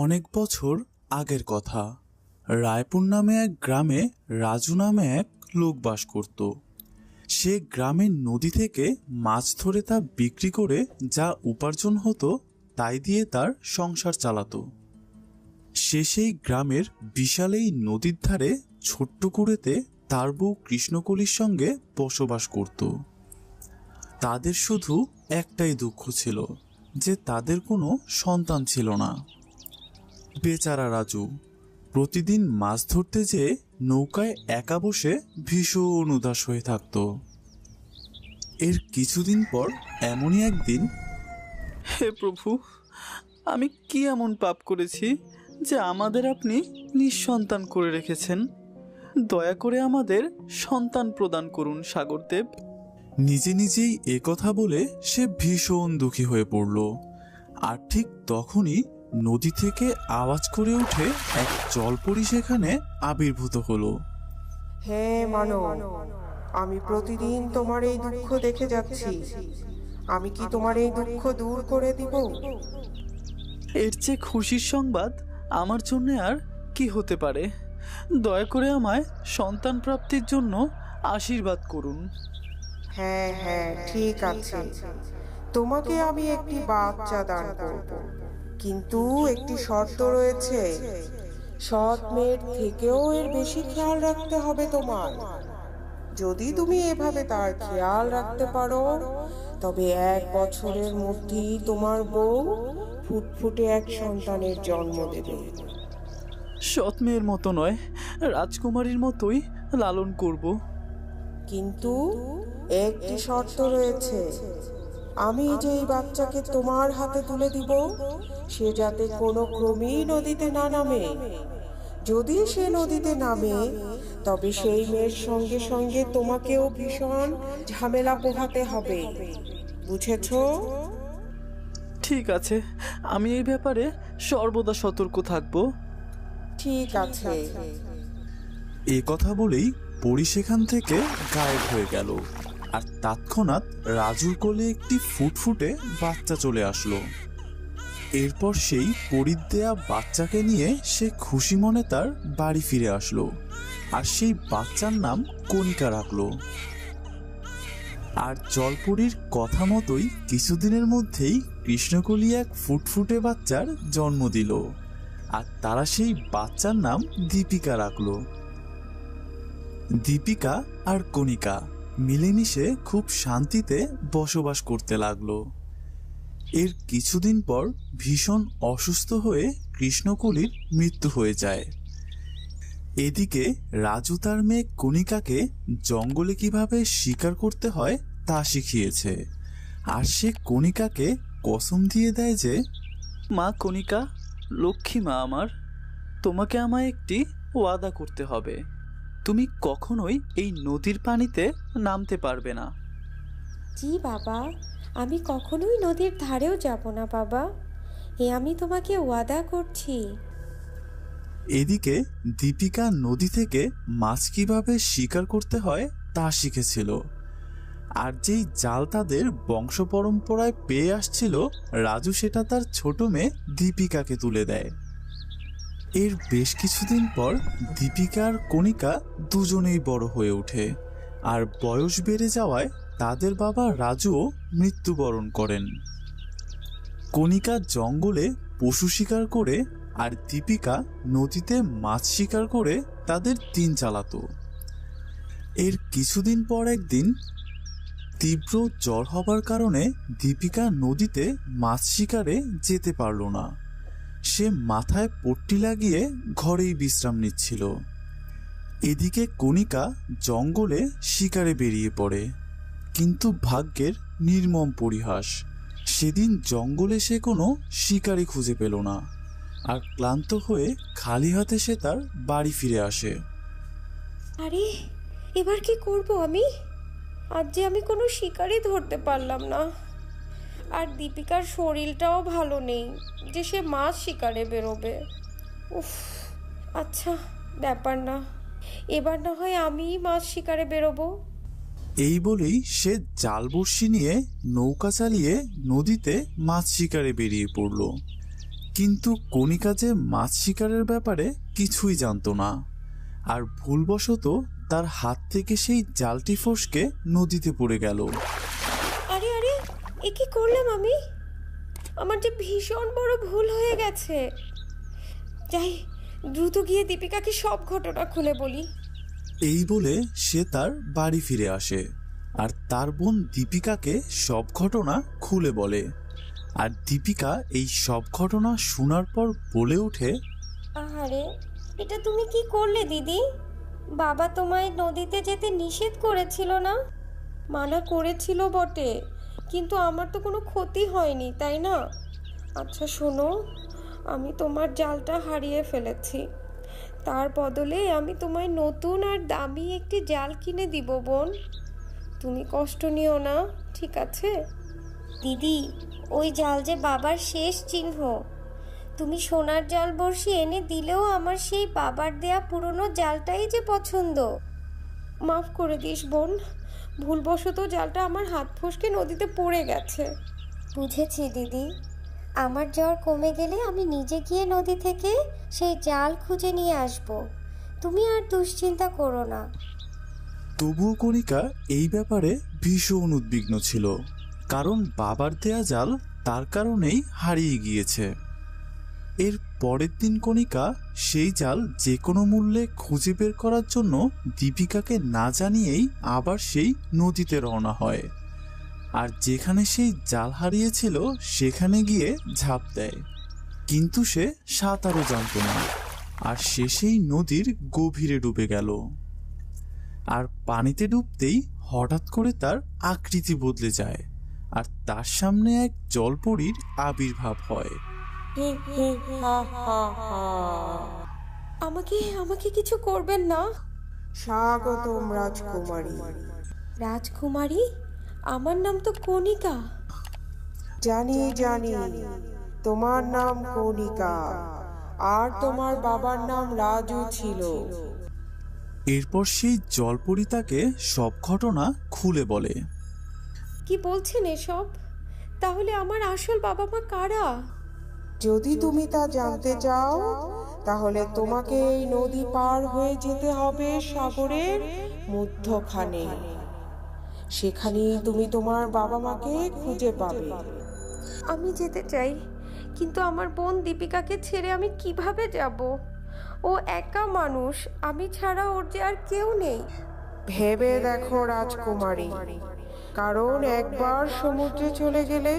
অনেক বছর আগের কথা। রায়পুর নামে এক গ্রামে রাজু নামে এক লোক বাস করত। সে গ্রামের নদী থেকে মাছ ধরে তা বিক্রি করে যা উপার্জন হতো তাই দিয়ে তার সংসার চালাতো। সে সেই গ্রামের বিশাল এই নদীর ধারে ছোট্ট কুড়েতে তার বউ কৃষ্ণকলির সঙ্গে বসবাস করত। তাদের শুধু একটাই দুঃখ ছিল যে তাদের কোনো সন্তান ছিল না। বেচারা রাজু প্রতিদিন মাছ ধরতে যেয়ে নৌকায় একা বসে ভীষণ উদাস হয়ে থাকত। এর কিছুদিন পর এমনই একদিন, হে প্রভু, আমি কি এমন পাপ করেছি যে আমাদের আপনি নিঃসন্তান করে রেখেছেন? দয়া করে আমাদের সন্তান প্রদান করুন সাগরদেব। নিজে নিজেই একথা বলে সে ভীষণ দুঃখী হয়ে পড়ল। আর ঠিক তখনই নদী থেকে আওয়াজ করে উঠে এক জলপরি সেখানে আবির্ভূত হলো। হে মানব, আমি প্রতিদিন তোমার এই দুঃখ দেখে যাচ্ছি। আমি কি তোমার এই দুঃখ দূর করে দিব? এর চেয়ে খুশির সংবাদ আমার জন্য আর কি হতে পারে? দয়া করে আমায় সন্তান প্রাপ্তির জন্য আশীর্বাদ করুন। হ্যাঁ হ্যাঁ, ঠিক আছে, তোমাকে আমি একটি বাচ্চা দান করব, কিন্তু একটি শর্ত রয়েছে। সৎ মেয়ের থেকেও এর বেশি খেয়াল রাখতে হবে তোমার। যদি তুমি এভাবে তার খেয়াল রাখতে পারো তবে 1 বছরের মধ্যেই তোমার বউ ফুটফুটে এক সন্তানের জন্ম দেবে। সৎ মেয়ের মতো নয়, রাজকুমারীর মতোই লালন করব। কিন্তু একটি শর্ত রয়েছে। আমি যেই বাচ্চাকে তোমার হাতে তুলে দিব সে যাতে কোনো ক্রমেই নদীতে না নামে। যদি সে নদীতে নামে তবে সেই মেয়ের সঙ্গে সঙ্গে তোমাকেও ভীষণ ঝামেলা পোহাতে হবে, বুঝেছো? ঠিক আছে, আমি এই ব্যাপারে সর্বদা সতর্ক থাকব। ঠিক আছে। এ কথা বলেই পরি সেখান থেকে গায়েব হয়ে গেল। আর তৎক্ষণাৎ রাজুর কোলে একটি ফুটফুটে বাচ্চা চলে আসলো। এরপর সেই পরীর দেয়া বাচ্চাকে নিয়ে সে খুশি মনে তার বাড়ি ফিরে আসলো। আর সেই বাচ্চার নাম কণিকা রাখলো। আর জলপরীর কথা মতোই কিছুদিনের মধ্যেই কৃষ্ণকলি এক ফুটফুটে বাচ্চার জন্ম দিল। আর তারা সেই বাচ্চার নাম দীপিকা রাখলো। দীপিকা আর কণিকা মিলেমিশে খুব শান্তিতে বসবাস করতে লাগলো। এর কিছুদিন পর ভীষণ অসুস্থ হয়ে কৃষ্ণকলির মৃত্যু হয়ে যায়। এদিকে রাজু তার মেয়ে কণিকাকে জঙ্গলে কিভাবে শিকার করতে হয় তা শিখিয়েছে। আর সে কণিকাকে কসম দিয়ে দেয় যে, মা কণিকা, লক্ষ্মী মা আমার, তোমাকে আমায় একটি ওয়াদা করতে হবে। তুমি কখনোই এই নদীর পানিতে নামতে পারবে না। জি বাবা, আমি কখনোই নদীর ধারেও যাব না বাবা, আমি তোমাকে ওয়াদা করছি। এদিকে দীপিকা নদী থেকে মাছ কিভাবে শিকার করতে হয় তা শিখেছিল। আর যেই জাল তাদের বংশ পরম্পরায় পেয়ে আসছিল, রাজু সেটা তার ছোট মেয়ে দীপিকাকে তুলে দেয়। এর বেশ কিছুদিন পর দীপিকা আর কণিকা দুজনেই বড় হয়ে ওঠে। আর বয়স বেড়ে যাওয়ায় তাদের বাবা রাজুও মৃত্যুবরণ করেন। কণিকা জঙ্গলে পশু শিকার করে আর দীপিকা নদীতে মাছ শিকার করে তাদের দিন চালাতো। এর কিছুদিন পর একদিন তীব্র জ্বর হবার কারণে দীপিকা নদীতে মাছ শিকারে যেতে পারল না। সে মাথায় পট্টি লাগিয়ে ঘরেই বিশ্রাম নিচ্ছিল। এদিকে কণিকা জঙ্গলে শিকারে বেরিয়ে পড়ে। কিন্তু ভাগ্যের নির্মম পরিহাস, সেদিন জঙ্গলে সে কোনো শিকারই খুঁজে পেল না। আর ক্লান্ত হয়ে খালি হাতে সে তার বাড়ি ফিরে আসে। আরে, এবার কি করব আমি? আজ যে আমি কোনো শিকারই ধরতে পারলাম না। আর দীপিকার শরীরটাও ভালো নেই যে সে মাছ শিকারে বেরোবে। উফ, আচ্ছা, ব্যাপার না, এবার না হয় আমিই মাছ শিকারে বেরোবো। এই বলেই সে জাল বড়শি নিয়ে নৌকা চালিয়ে নদীতে মাছ শিকারে বেরিয়ে পড়ল। কিন্তু কণিকা যে মাছ শিকারের ব্যাপারে কিছুই জানতো না, আর ভুলবশত তার হাত থেকে সেই জালটি ফসকে নদীতে পড়ে গেল। আরে আরে, এ কি করলাম আমি? আমার যে ভীষণ বড় ভুল হয়ে গেছে। যাই, দ্রুত গিয়ে দীপিকাকে সব ঘটনা খুলে বলি। এই বলে সে তার বাড়ি ফিরে আসে আর তার বোন দীপিকাকে সব ঘটনা খুলে বলে। আর দীপিকা এই সব ঘটনা শোনার পর বলে ওঠে, আরে, এটা তুমি কি করলে দিদি? বাবা তোমায় নদীতে যেতে নিষেধ করেছিল না? মানা করেছিল বটে, কিন্তু আমার তো কোনো ক্ষতি হয়নি, তাই না? আচ্ছা শোনো, আমি তোমার জালটা হারিয়ে ফেলেছি। তার বদলে আমি তোমায় নতুন আর দামি একটি জাল কিনে দিব বোন। তুমি কষ্ট নিও না, ঠিক আছে? দিদি, ওই জাল যে বাবার শেষ চিহ্ন। তুমি সোনার জাল বড়শি এনে দিলেও আমার সেই বাবার দেয়া পুরনো জালটাই যে পছন্দ। মাফ করে দিস বোন, ভুলবশত জালটা আমার হাত ফসকে নদীতে পড়ে গেছে। বুঝেছি দিদি, আমার জ্বর কমে গেলে আমি নিজে গিয়ে নদী থেকে সেই জাল খুঁজে নিয়ে আসব। তুমি আর দুশ্চিন্তা করো না। তবুও কণিকা এই ব্যাপারে ভীষণ উদ্বিগ্ন ছিল, কারণ বাবার দেয়া জাল তার কারণেই হারিয়ে গিয়েছে। এর পরের দিন কণিকা সেই জাল যে কোনো মূল্যে খুঁজে বের করার জন্য দীপিকাকে না জানিয়েই আবার সেই নদীতে রওনা হয়, আর যেখানে সেই জাল হারিয়েছিল সেখানে গিয়ে ঝাঁপ দেয়। কিন্তু সে সাঁতারও জানতো না, আর সে সেই নদীর গভীরে ডুবে গেল। আর পানিতে ডুবতেই হঠাৎ করে তার আকৃতি বদলে যায়, আর তার সামনে এক জলপরীর আবির্ভাব হয়। আমাকে আমাকে কিছু করবেন না। স্বাগতম রাজকুমারী। রাজকুমারী? আমার নাম তো কণিকা। জানি জানি, তোমার নাম কণিকা, আর তোমার বাবার নাম রাজু ছিল। এরপর সেই জলপরী তাকে সব ঘটনা খুলে বলে। কি বলছেন এসব? তাহলে আমার আসল বাবা মা কারা? যদি তুমি তা জানতে চাও, তাহলে তোমাকে এই নদী পার হয়ে যেতে হবে সাগরের মধ্যখানে। সেখানেই তুমি তোমার বাবা মাকে খুঁজে পাবে। আমি যেতে চাই, কিন্তু আমার বোন দীপিকাকে ছেড়ে আমি কিভাবে যাব? ও একা মানুষ, আমি ছাড়া ওর যে আর কেউ নেই। ভেবে দেখো রাজকুমারী, কারণ একবার সমুদ্রে চলে গেলে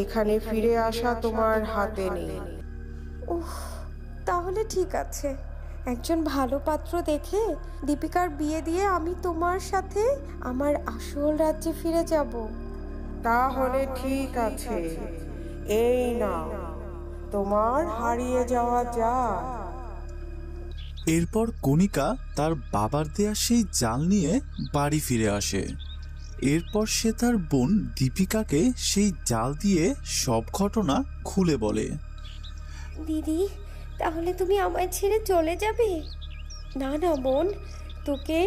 এখানে ফিরে আসা তোমার হাতে নেই। উফ, তাহলে ঠিক আছে, একজন ভালো পাত্র দেখে দীপিকার বিয়ে দিয়ে আমি তোমার সাথে আমার আসল রাজ্যে ফিরে যাব। তাহলে ঠিক আছে, এই নাও তোমার হারিয়ে যাওয়া জাল। এরপর কণিকা তার বাবার দেয়া সেই জাল নিয়ে বাড়ি ফিরে আসে। এরপর সে তার বোন দীপিকাকে সেই জাল দিয়ে সব ঘটনা খুলে বলে। দিদি, তাহলে তুমি আমায় ছেড়ে চলে যাবে? না না বোন, তোকে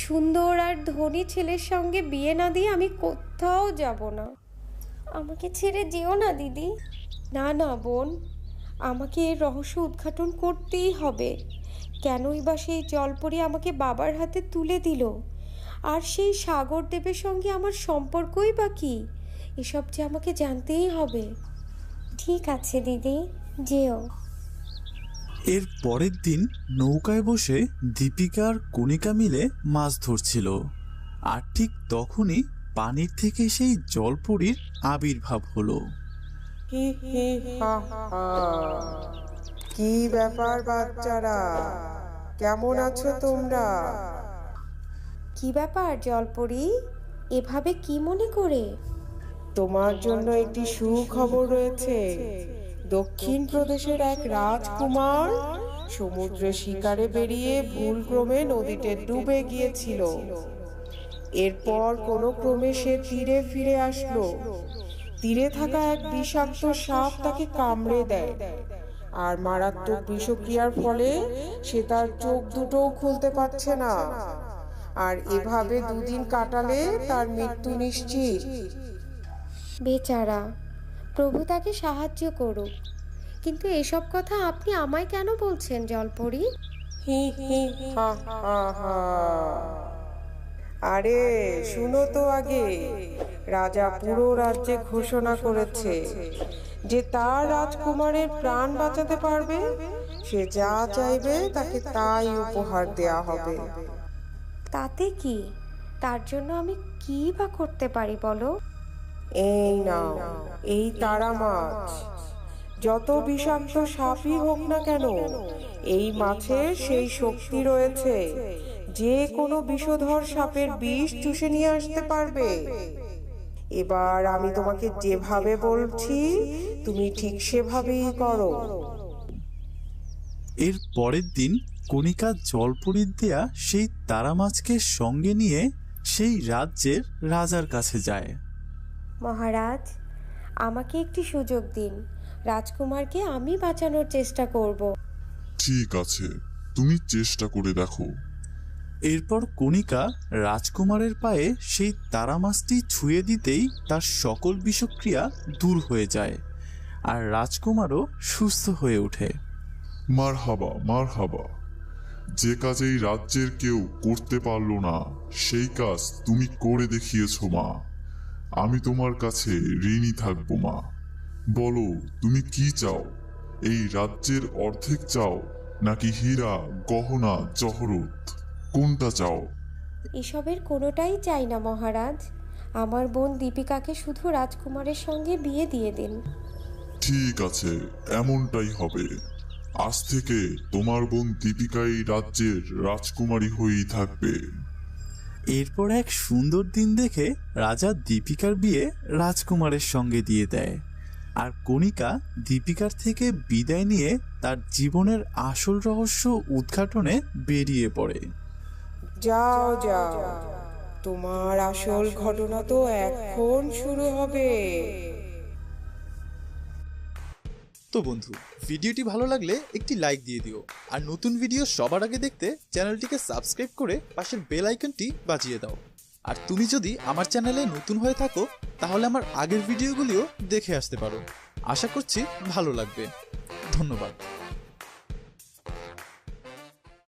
সুন্দর আর ধনী ছেলের সঙ্গে বিয়ে না দিয়ে আমি কোথাও যাব না। আমাকে ছেড়ে যেও না দিদি। না না বোন, আমাকে এর রহস্য উদ্ঘাটন করতেই হবে। কেনই বা সেই জলপরি আমাকে বাবার হাতে তুলে দিল, আর সেই সাগরদেবের সঙ্গে আমার সম্পর্কই বা কী, এসব যে আমাকে জানতেই হবে। ঠিক আছে দিদি, যেও। এর পরের দিন নৌকায় বসে দীপিকা আর কণিকা মিলে মাছ ধরছিল, আর ঠিক তখনই পানির থেকে সেই জলপরীর আবির্ভাব হলো। হি হি হা হা। কি ব্যাপার বাচ্চারা, কেমন আছো তোমরা? কি ব্যাপার জলপরি, এভাবে কি মনে করে? তোমার জন্য একটি সুখবর রয়েছে। দক্ষিণ প্রদেশের এক রাজকুমার সমুদ্রে শিকারে বেরিয়ে ভুলক্রমে নদীতে ডুবে গিয়েছিল। এরপর কোনো ক্রমে সে তীরে ফিরে আসলো। তীরে থাকা এক বিষাক্ত সাপ তাকে কামড়ে দেয়, আর মারাত্মক বিষক্রিয়ার ফলে সে তার চোখ দুটোও খুলতে পারছে না। আর এভাবে দুদিন কাটালে তার মৃত্যু নিশ্চিত। বেচারা, প্রভু তাকে সাহায্য করুক। কিন্তু এসব কথা আপনি আমায় কেন বলছেন জলপরি? হি হি হা হা হা। আরে শুনো তো আগে, রাজা পুরো রাজ্যে ঘোষণা করেছে যে তার রাজকুমারের প্রাণ বাঁচাতে পারবে সে যা চাইবে তাকে তাই উপহার দেয়া হবে। তাতে কি? তার জন্য আমি কি বা করতে পারি বলো? এই নাও, এই তারা মাছ। যত বিষাক্ত সাপই হোক না কেন, এই মাছের সেই শক্তি রয়েছে যে কোনো বিষধর সাপের বিষ চুষে নিয়ে আসতে পারবে। এবার আমি তোমাকে যেভাবে বলছি তুমি ঠিক সেভাবেই করো। এর পরের দিন কণিকা জলপরীর দেয়া সেই তারা মাছকে সঙ্গে নিয়ে সেই রাজ্যের রাজার কাছে যায়। মহারাজ, আমাকে একটি সুযোগ দিন, রাজকুমারকে আমি বাঁচানোর চেষ্টা করব। ঠিক আছে, তুমি চেষ্টা করে দেখো। এরপর কণিকা রাজকুমারের পায়ে সেই তারা মাছটি ছুঁয়ে দিতেই তার সকল বিষক্রিয়া দূর হয়ে যায় আর রাজকুমারও সুস্থ হয়ে ওঠে। মারহাবা মারহাবা, যে কাজ এই রাজ্যের কেউ করতে পারলো না সেই কাজ তুমি করে দেখিয়েছো মা। আমি তোমার কাছে ঋণী থাকবো মা। বলো তুমি কি চাও? এই রাজ্যের অর্ধেক চাও নাকি হীরা গহনা জহরত, কোনটা চাও? এসবের কোনোটাই চাই না মহারাজ, আমার বোন দীপিকাকে শুধু রাজকুমারের সঙ্গে বিয়ে দিয়ে দিন। ঠিক আছে, এমনটাই হবে। আজ থেকে তোমার বোন দীপিকা এই রাজ্যের রাজকুমারী হয়েই থাকবে। এরপর এক সুন্দর দিন দেখে রাজা দীপিকার বিয়ে রাজকুমারের সঙ্গে দিয়ে দেয় আর কণিকা দীপিকার থেকে বিদায় নিয়ে তার জীবনের আসল রহস্য উদ্ঘাটনে বেরিয়ে পড়ে। যাও যাও, তোমার আসল ঘটনা তো এখন শুরু হবে। তো বন্ধু, ভিডিওটি ভালো লাগলে একটি লাইক দিয়ে দিও আর নতুন ভিডিও সবার আগে দেখতে চ্যানেলটিকে সাবস্ক্রাইব করে পাশের বেল আইকনটি বাজিয়ে দাও। আর তুমি যদি আমার চ্যানেলে নতুন হয়ে থাকো তাহলে আমার আগের ভিডিওগুলিও দেখে আসতে পারো। আশা করছি ভালো লাগবে। ধন্যবাদ।